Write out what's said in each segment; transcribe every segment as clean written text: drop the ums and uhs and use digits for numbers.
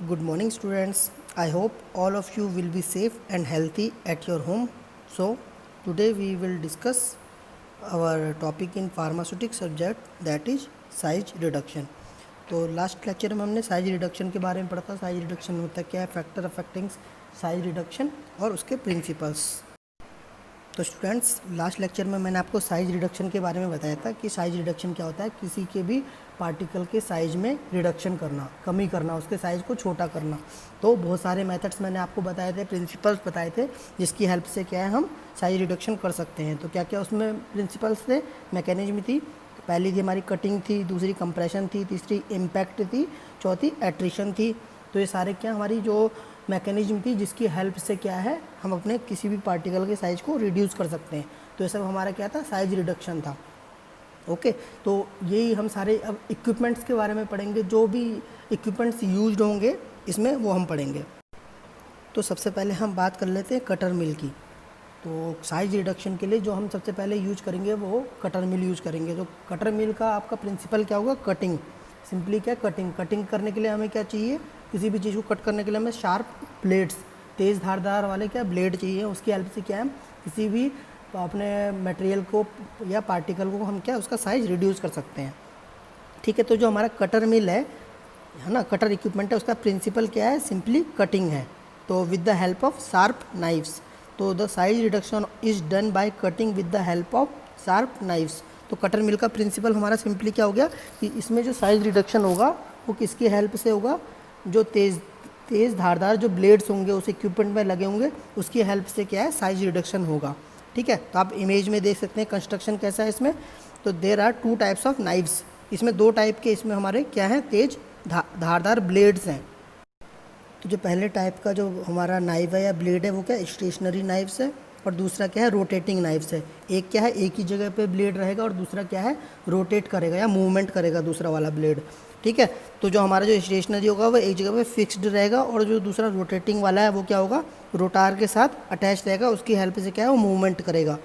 Good morning, students. I hope all of you will be safe and healthy at your home. So, today we will discuss our topic in pharmaceutics subject, that is size reduction. तो last lecture में हमने size reduction के बारे में पढ़ा था। Size reduction होता क्या है, फैक्टर अफेक्टिंग साइज रिडक्शन और उसके प्रिंसिपल्स। तो स्टूडेंट्स, लास्ट लेक्चर में मैंने आपको साइज रिडक्शन के बारे में बताया था कि साइज रिडक्शन क्या होता है, किसी के भी पार्टिकल के साइज में रिडक्शन करना, कमी करना, उसके साइज़ को छोटा करना। तो बहुत सारे मेथड्स मैंने आपको बताए थे, प्रिंसिपल्स बताए थे, जिसकी हेल्प से क्या है हम साइज रिडक्शन कर सकते हैं। तो क्या क्या उसमें प्रिंसिपल्स थे, मैकेनिज्म थी। पहली थी हमारी कटिंग थी, दूसरी कंप्रेशन थी, तीसरी इम्पैक्ट थी, चौथी एट्रिशन थी। तो ये सारे क्या हमारी जो मैकेनिज्म थी जिसकी हेल्प से क्या है हम अपने किसी भी पार्टिकल के साइज़ को रिड्यूस कर सकते हैं। तो ये सब हमारा क्या था, साइज रिडक्शन था। ओके, तो यही हम सारे अब इक्विपमेंट्स के बारे में पढ़ेंगे। जो भी इक्विपमेंट्स यूज्ड होंगे इसमें वो हम पढ़ेंगे। तो सबसे पहले हम बात कर लेते हैं कटर मिल की। तो साइज रिडक्शन के लिए जो हम सबसे पहले यूज करेंगे वो कटर मिल यूज करेंगे। तो कटर मिल का आपका प्रिंसिपल क्या होगा, कटिंग। सिंपली क्या, कटिंग करने के लिए हमें क्या चाहिए, किसी भी चीज़ को कट करने के लिए हमें शार्प ब्लेड्स, तेज़ धारदार वाले क्या ब्लेड चाहिए। उसकी हेल्प से क्या है किसी भी अपने मटेरियल को या पार्टिकल को हम क्या उसका साइज रिड्यूस कर सकते हैं। ठीक है, तो जो हमारा कटर मिल है ना, कटर इक्विपमेंट है, उसका प्रिंसिपल क्या है, सिंपली कटिंग है। तो with the help of sharp knives, तो the size reduction is done by cutting with the help of sharp knives. तो कटर मिल का प्रिंसिपल हमारा सिंपली क्या हो गया कि इसमें जो साइज रिडक्शन होगा वो किसकी हेल्प से होगा, जो तेज़ धारदार जो ब्लेड्स होंगे उस इक्विपमेंट में लगे होंगे उसकी हेल्प से क्या है साइज रिडक्शन होगा। ठीक है, तो आप इमेज में देख सकते हैं कंस्ट्रक्शन कैसा है इसमें। तो there are 2 types of knives, इसमें 2 टाइप के इसमें हमारे क्या हैं, तेज धारदार ब्लेड्स हैं। तो जो पहले टाइप का जो हमारा नाइफ है या ब्लेड है वो क्या स्टेशनरी नाइफ्स है, और दूसरा क्या है रोटेटिंग नाइफ्स है। एक क्या है एक ही जगह पे ब्लेड रहेगा और दूसरा क्या है रोटेट करेगा या मूवमेंट करेगा दूसरा वाला ब्लेड। ठीक है, तो जो हमारा जो स्टेशनरी होगा वो एक जगह पे फिक्स्ड रहेगा और जो दूसरा रोटेटिंग वाला है वो क्या होगा, रोटार के साथ अटैच रहेगा, उसकी हेल्प से क्या है वो मूवमेंट करेगा।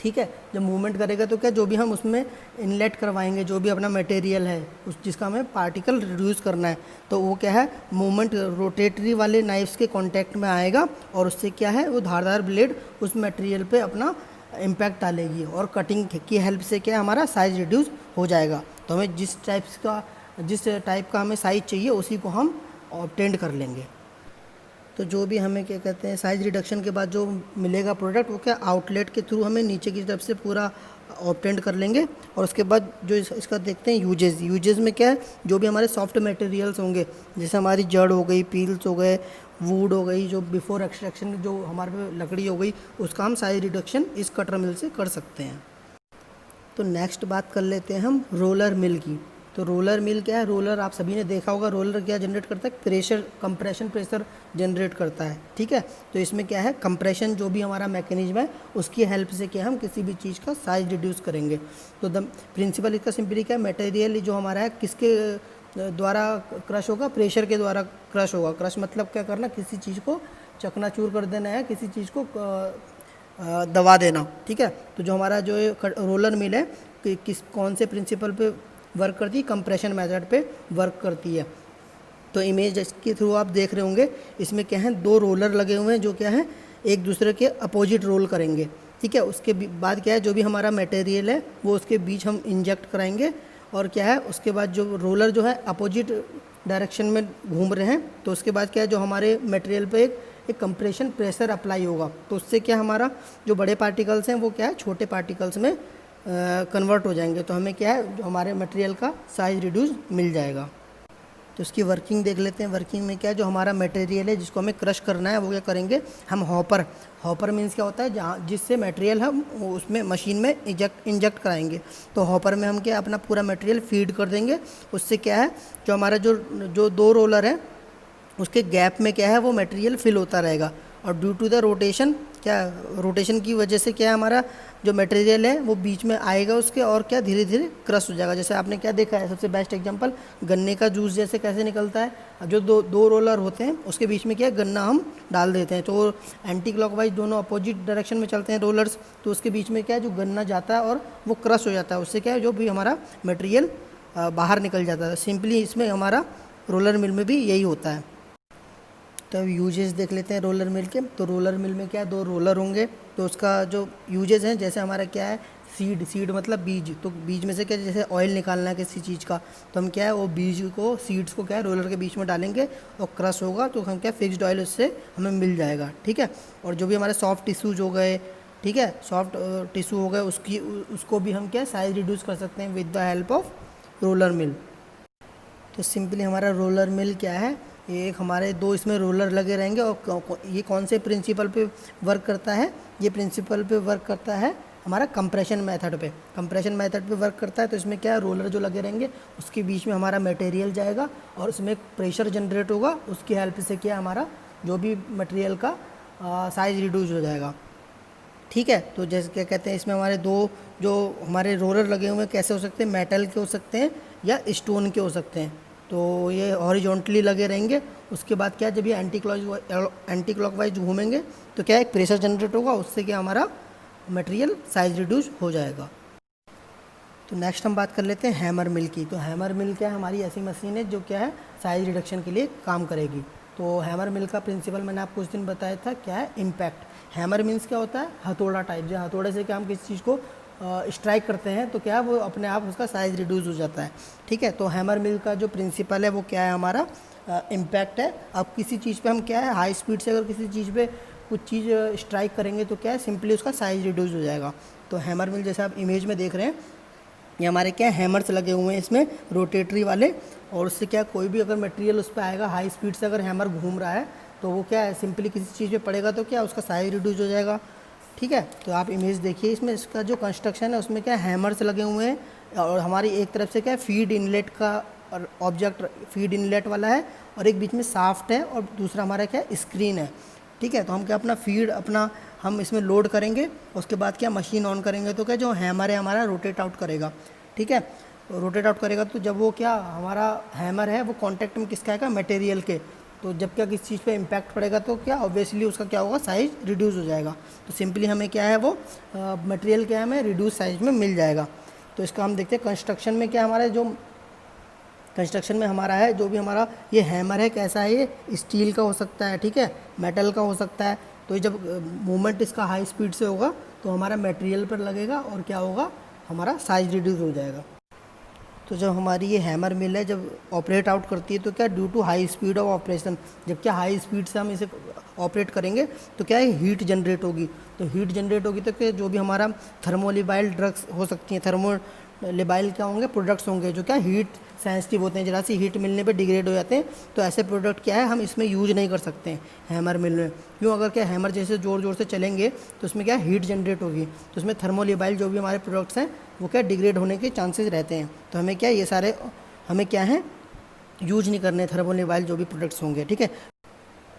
ठीक है, जब मूवमेंट करेगा तो क्या जो भी हम उसमें इनलेट करवाएंगे, जो भी अपना मटेरियल है उस जिसका हमें पार्टिकल रिड्यूस करना है, तो वो क्या है मूवमेंट रोटेटरी वाले नाइफ्स के कांटेक्ट में आएगा और उससे क्या है वो धारदार ब्लेड उस मटेरियल पे अपना इम्पैक्ट डालेगी और कटिंग की हेल्प से क्या हमारा साइज रिड्यूस हो जाएगा। तो हमें जिस टाइप का हमें साइज चाहिए उसी को हम ऑब्टेंड कर लेंगे। तो जो भी हमें क्या कहते हैं साइज रिडक्शन के बाद जो मिलेगा प्रोडक्ट वो क्या आउटलेट के थ्रू हमें नीचे की तरफ से पूरा ऑब्टेंड कर लेंगे। और उसके बाद जो इसका देखते हैं यूजेस में क्या है, जो भी हमारे सॉफ्ट मटेरियल्स होंगे जैसे हमारी जड़ हो गई, पील्स हो गए, वुड हो गई, जो बिफोर एक्सट्रैक्शन जो हमारे पे लकड़ी हो गई, उसका हम साइज रिडक्शन इस कटर मिल से कर सकते हैं। तो नेक्स्ट बात कर लेते हैं हम रोलर मिल की। तो रोलर मिल क्या है, रोलर आप सभी ने देखा होगा, रोलर क्या जनरेट करता है, प्रेशर, कंप्रेशन प्रेशर जनरेट करता है। ठीक है, तो इसमें क्या है कंप्रेशन जो भी हमारा मैकेनिज्म है उसकी हेल्प से क्या हम किसी भी चीज़ का साइज रिड्यूस करेंगे। तो द प्रिंसिपल इसका सिंपली क्या है, मटेरियल जो हमारा है किसके द्वारा क्रश होगा, प्रेशर के द्वारा क्रश होगा। क्रश मतलब क्या करना, किसी चीज़ को चकनाचूर कर देना है, किसी चीज़ को दबा देना। ठीक है, तो जो हमारा जो रोलर मिल है कि कौन से प्रिंसिपल पे वर्क करती है, कंप्रेशन मेथड पे वर्क करती है। तो इमेज के थ्रू आप देख रहे होंगे, इसमें क्या है 2 रोलर लगे हुए हैं जो क्या है एक दूसरे के अपोजिट रोल करेंगे। ठीक है, उसके बाद क्या है जो भी हमारा मटेरियल है वो उसके बीच हम इंजेक्ट कराएंगे और क्या है उसके बाद जो रोलर जो है अपोजिट डायरेक्शन में घूम रहे हैं, तो उसके बाद क्या है जो हमारे मटेरियल पे एक कंप्रेशन प्रेशर अप्लाई होगा, तो उससे क्या हमारा जो बड़े पार्टिकल्स हैं वो क्या है छोटे पार्टिकल्स में कन्वर्ट हो जाएंगे। तो हमें क्या है जो हमारे मटेरियल का साइज रिड्यूस मिल जाएगा। तो इसकी वर्किंग देख लेते हैं। वर्किंग में क्या है जो हमारा मटेरियल है जिसको हमें क्रश करना है वो क्या करेंगे हम हॉपर मीन्स क्या होता है जहाँ जिससे मटेरियल हम उसमें मशीन में इंजेक्ट कराएंगे। तो हॉपर में हम क्या अपना पूरा मटेरियल फीड कर देंगे। उससे क्या है जो हमारा जो 2 रोलर है उसके गैप में क्या है वो मटेरियल फिल होता रहेगा और ड्यू टू द रोटेशन की वजह से क्या है हमारा जो मटेरियल है वो बीच में आएगा उसके और क्या धीरे धीरे क्रश हो जाएगा। जैसे आपने क्या देखा है, सबसे बेस्ट एग्जांपल गन्ने का जूस जैसे कैसे निकलता है, जो दो रोलर होते हैं उसके बीच में क्या है गन्ना हम डाल देते हैं, तो एंटी क्लॉकवाइज दोनों अपोजिट डायरेक्शन में चलते हैं रोलर्स, तो उसके बीच में क्या है जो गन्ना जाता है और वो क्रश हो जाता है। उससे क्या है जो भी हमारा मटेरियल बाहर निकल जाता है। सिंपली इसमें हमारा रोलर मिल में भी यही होता है। तो अब यूजेस देख लेते हैं रोलर मिल के। तो रोलर मिल में क्या है, 2 रोलर होंगे। तो उसका जो यूजेस हैं, जैसे हमारा क्या है, सीड मतलब बीज। तो बीज में से क्या, जैसे ऑयल निकालना है किसी चीज़ का, तो हम क्या है वो बीज को, सीड्स को क्या है रोलर के बीच में डालेंगे और क्रश होगा, तो हम क्या फिक्स्ड ऑयल उससे हमें मिल जाएगा। ठीक है। और जो भी हमारे सॉफ्ट टिश्यूज हो गए, ठीक है, सॉफ्ट टिश्यू हो गए, उसको भी हम क्या साइज रिड्यूस कर सकते हैं with the help of roller mill. तो सिंपली हमारा रोलर मिल क्या है, ये एक हमारे 2 इसमें रोलर लगे रहेंगे। और ये कौन से प्रिंसिपल पे वर्क करता है, ये प्रिंसिपल पे वर्क करता है हमारा कंप्रेशन मेथड पे। कंप्रेशन मेथड पे वर्क करता है। तो इसमें क्या है, रोलर जो लगे रहेंगे उसके बीच में हमारा मटेरियल जाएगा और उसमें एक प्रेशर जनरेट होगा, उसकी हेल्प से क्या हमारा जो भी मटेरियल का साइज रिड्यूस हो जाएगा। ठीक है। तो जैसे क्या कहते हैं, इसमें हमारे 2 जो हमारे रोलर लगे हुए हैं कैसे हो सकते हैं, मेटल के हो सकते हैं या स्टोन के हो सकते हैं। तो ये हॉरिजॉन्टली लगे रहेंगे। उसके बाद क्या, जब ये एंटी क्लॉकवाइज घूमेंगे तो क्या एक प्रेशर जनरेट होगा, उससे क्या हमारा मटेरियल साइज रिड्यूस हो जाएगा। तो नेक्स्ट हम बात कर लेते हैं हैमर मिल की। तो हैमर मिल क्या है, हमारी ऐसी मशीन है जो क्या है साइज रिडक्शन के लिए काम करेगी। तो हैमर मिल का प्रिंसिपल मैंने आपको उस दिन बताया था, क्या है, इम्पैक्ट। हैमर मीन्स क्या होता है, हथौड़ा टाइप। जो हथौड़े से क्या हम किसी चीज़ को स्ट्राइक करते हैं तो क्या वो अपने आप उसका साइज रिड्यूस हो जाता है। ठीक है। तो हैमर मिल का जो प्रिंसिपल है वो क्या है, हमारा इम्पैक्ट है। अब किसी चीज़ पे हम क्या है हाई स्पीड से अगर किसी चीज़ पे कुछ चीज़ स्ट्राइक करेंगे तो क्या है सिंपली उसका साइज रिड्यूस हो जाएगा। तो हैमर मिल जैसे आप इमेज में देख रहे हैं, ये हमारे क्या हैमर्स लगे हुए हैं इसमें रोटेटरी वाले। और उससे क्या कोई भी अगर मटेरियल उस पर आएगा हाई स्पीड से, अगर हैमर घूम रहा है तो वो क्या है सिंपली किसी चीज़ पे पड़ेगा तो क्या उसका साइज रिड्यूस हो जाएगा। ठीक है। तो आप इमेज देखिए, इसमें इसका जो कंस्ट्रक्शन है उसमें क्या हैमर्स लगे हुए हैं और हमारी एक तरफ से क्या फीड इनलेट का और ऑब्जेक्ट फीड इनलेट वाला है और एक बीच में साफ्ट है और दूसरा हमारा क्या स्क्रीन है। ठीक है। तो हम क्या अपना फीड हम इसमें लोड करेंगे, उसके बाद क्या मशीन ऑन करेंगे तो क्या जो हैमर है हमारा रोटेट आउट करेगा। ठीक है। रोटेट आउट करेगा तो जब वो क्या हमारा हैमर है वो कांटेक्ट में किसका आएगा, मटेरियल के। तो जब क्या किसी चीज़ पे इम्पैक्ट पड़ेगा तो क्या ऑब्वियसली उसका क्या होगा, साइज रिड्यूस हो जाएगा। तो सिंपली हमें क्या है वो मटेरियल क्या है हमें रिड्यूस साइज में मिल जाएगा। तो इसका हम देखते हैं कंस्ट्रक्शन में क्या हमारा जो कंस्ट्रक्शन में हमारा है जो भी हमारा ये हैमर है कैसा है, ये स्टील का हो सकता है, ठीक है, मेटल का हो सकता है। तो ये जब मूवमेंट इसका हाई स्पीड से होगा तो हमारा मटेरियल पर लगेगा और क्या होगा हमारा साइज रिड्यूस हो जाएगा। तो जब हमारी ये हैमर मिल है जब ऑपरेट आउट करती है तो क्या due to high speed of operation, जब क्या हाई स्पीड से हम इसे ऑपरेट करेंगे तो क्या है हीट जनरेट होगी। तो हीट जनरेट होगी तो क्या जो भी हमारा थर्मोलिबाइल ड्रग्स हो सकती हैं, थर्मोलिबाइल क्या होंगे प्रोडक्ट्स होंगे जो क्या हीट सेंसिटिव होते हैं, जरा सी हीट मिलने पे डिग्रेड हो जाते हैं। तो ऐसे प्रोडक्ट क्या है हम इसमें यूज नहीं कर सकते हैं हैमर मिल में। क्यों, अगर क्या हैमर जैसे ज़ोर ज़ोर से चलेंगे तो उसमें क्या हीट जनरेट होगी, तो उसमें थर्मोलिबाइल जो भी हमारे प्रोडक्ट्स हैं वो क्या डिग्रेड होने के चांसेस रहते हैं। तो हमें क्या ये सारे हमें क्या है यूज नहीं करने थर्मोलिबाइल जो भी प्रोडक्ट्स होंगे। ठीक है।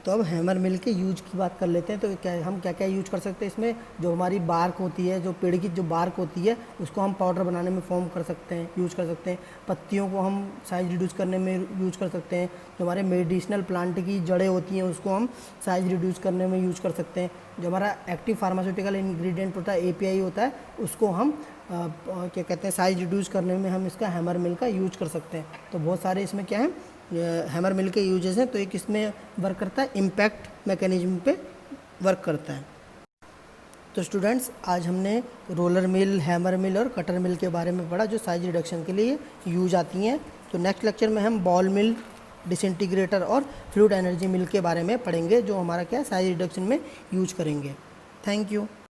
तो अब हैमर मिल के यूज की बात कर लेते हैं। तो क्या हम क्या क्या यूज कर सकते हैं इसमें, जो हमारी बार्क होती है, जो पेड़ की जो बार्क होती है उसको हम पाउडर बनाने में फॉर्म कर सकते हैं, यूज कर सकते हैं। पत्तियों को हम साइज रिड्यूस करने में यूज कर सकते हैं। जो हमारे मेडिसिनल प्लांट की जड़ें होती हैं उसको हम साइज रिड्यूस करने में यूज कर सकते हैं। जो हमारा एक्टिव फार्मास्यूटिकल इंग्रेडिएंट होता है API होता है उसको हम क्या कहते हैं साइज रिड्यूस करने में हम इसका हैमर मिल का यूज कर सकते हैं। तो बहुत सारे इसमें क्या है हैमर मिल के यूजेस हैं। तो एक इसमें वर्क करता है इम्पैक्ट मैकेनिज्म पे वर्क करता है। तो स्टूडेंट्स आज हमने रोलर मिल, हैमर मिल और कटर मिल के बारे में पढ़ा जो साइज रिडक्शन के लिए यूज आती हैं। तो नेक्स्ट लेक्चर में हम बॉल मिल, डिसइंटीग्रेटर और फ्लूइड एनर्जी मिल के बारे में पढ़ेंगे जो हमारा क्या साइज रिडक्शन में यूज करेंगे। Thank you.